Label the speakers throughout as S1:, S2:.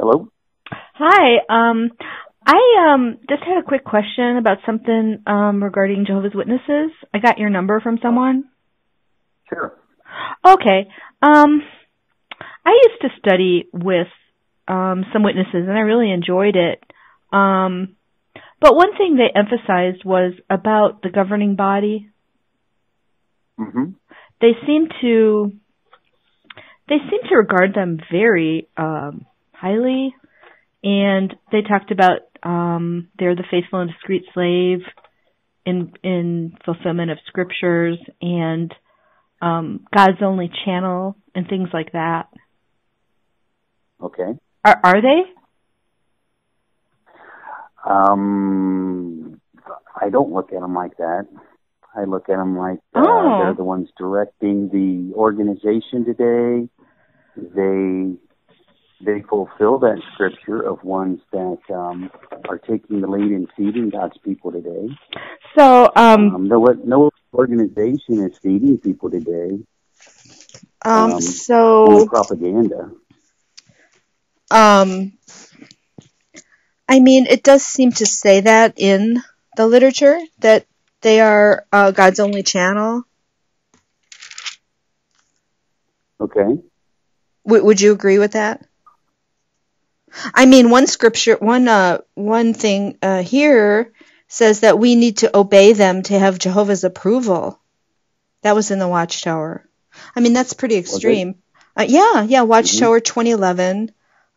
S1: Hello?
S2: Hi. I just had a quick question about something regarding Jehovah's Witnesses. I got your number from someone.
S1: Sure.
S2: Okay. I used to study with some witnesses, and I really enjoyed it. But one thing they emphasized was about the governing body.
S1: Mm-hmm.
S2: They seem to regard them very highly, and they talked about they're the faithful and discreet slave in fulfillment of scriptures and God's only channel and things like that.
S1: Okay.
S2: Are they?
S1: I don't look at them like that. I look at them like they're the ones directing the organization today. They fulfill that scripture of ones that are taking the lead in feeding God's people today.
S2: So,
S1: no organization is feeding people today.
S2: So
S1: propaganda.
S2: I mean, it does seem to say that in the literature that they are God's only channel.
S1: Okay.
S2: Would you agree with that? I mean, one scripture, one thing here says that we need to obey them to have Jehovah's approval. That was in the Watchtower. I mean, that's pretty extreme. Yeah, Watchtower 2011.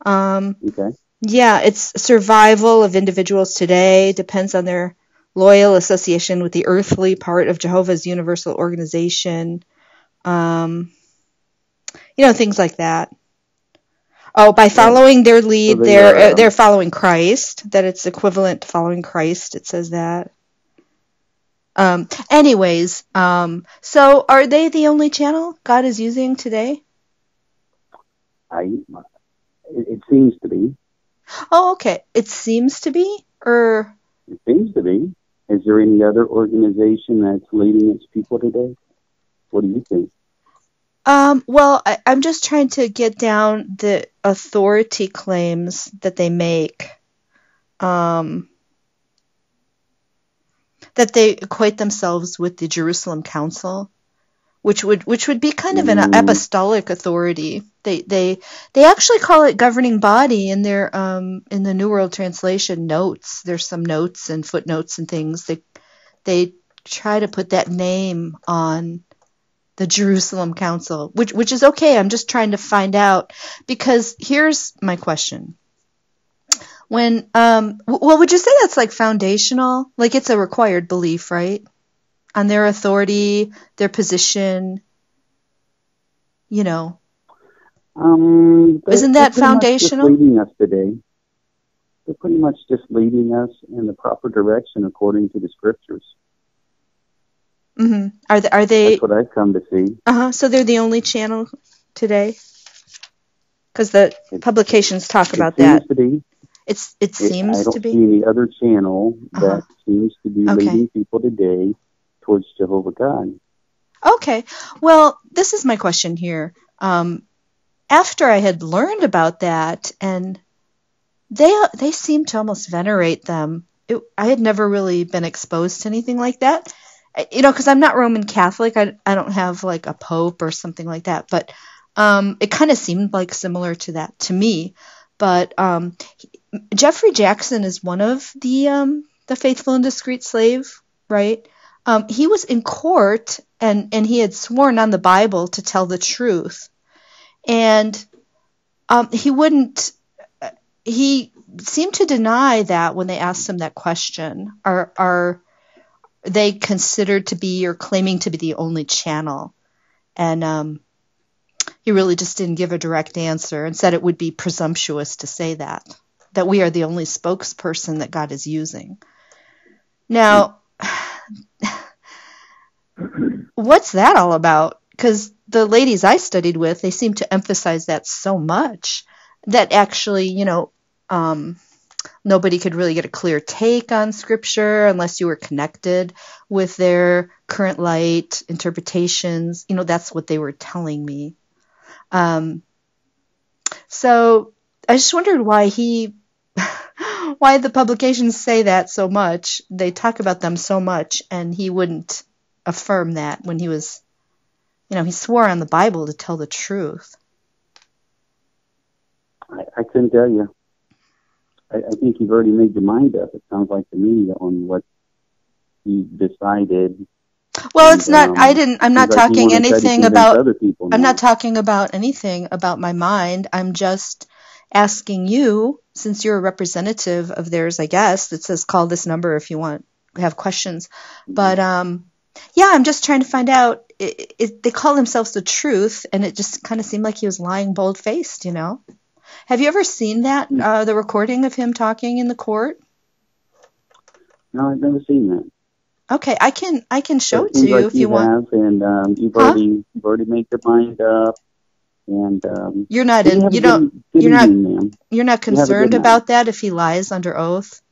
S1: Okay.
S2: Yeah, it's survival of individuals today depends on their loyal association with the earthly part of Jehovah's Universal Organization. Things like that. Oh, by following their lead,
S1: So
S2: they're following Christ. That it's equivalent to following Christ. It says that. Anyways, so are they the only channel God is using today?
S1: It seems to be.
S2: Oh, okay. It seems to be, or
S1: it seems to be. Is there any other organization that's leading its people today? What do you think?
S2: Well, I'm just trying to get down the authority claims that they make. That they equate themselves with the Jerusalem Council, which would be kind of an apostolic authority. They actually call it governing body in their in the New World Translation notes. There's some notes and footnotes and things. They try to put that name on the Jerusalem Council, which is okay. I'm just trying to find out, because here's my question. When would you say that's like foundational? Like it's a required belief, right? On their authority, their position, Isn't that foundational?
S1: Much just leading us today. They're pretty much just leading us in the proper direction according to the scriptures.
S2: Mm-hmm. Are they?
S1: That's what I've come to see.
S2: So they're the only channel today? Because the publications talk about that.
S1: It seems to be.
S2: It seems to be.
S1: I don't see any other channel that seems to be leading people today towards Jehovah God.
S2: Okay. Well, this is my question here. After I had learned about that, and they seem to almost venerate them. I had never really been exposed to anything like that. Because I'm not Roman Catholic. I don't have like a pope or something like that. But it kind of seemed like similar to that to me. But Jeffrey Jackson is one of the faithful and discreet slave, right? He was in court and he had sworn on the Bible to tell the truth. And he seemed to deny that when they asked him that question. Are they considered to be or claiming to be the only channel? And he really just didn't give a direct answer and said it would be presumptuous to say that we are the only spokesperson that God is using. Now, what's that all about? Because the ladies I studied with, they seem to emphasize that so much that actually, nobody could really get a clear take on Scripture unless you were connected with their current light interpretations. That's what they were telling me. So I just wondered why why the publications say that so much. They talk about them so much, and he wouldn't affirm that when he was, he swore on the Bible to tell the truth.
S1: I couldn't tell you. I think you've already made your mind up. It sounds like to me on what he decided.
S2: Well, it's not. I'm not talking anything about.
S1: Other people
S2: I'm not talking about anything about my mind. I'm just asking you, since you're a representative of theirs, I guess. It says call this number if you have questions. But yeah, I'm just trying to find out. They call themselves the truth, and it just kind of seemed like he was lying bold-faced. Have you ever seen that, the recording of him talking in the court?
S1: No, I've never seen that.
S2: Okay, I can show it to you if you want.
S1: And you've already made your mind up. And
S2: you're not concerned about that if he lies under oath?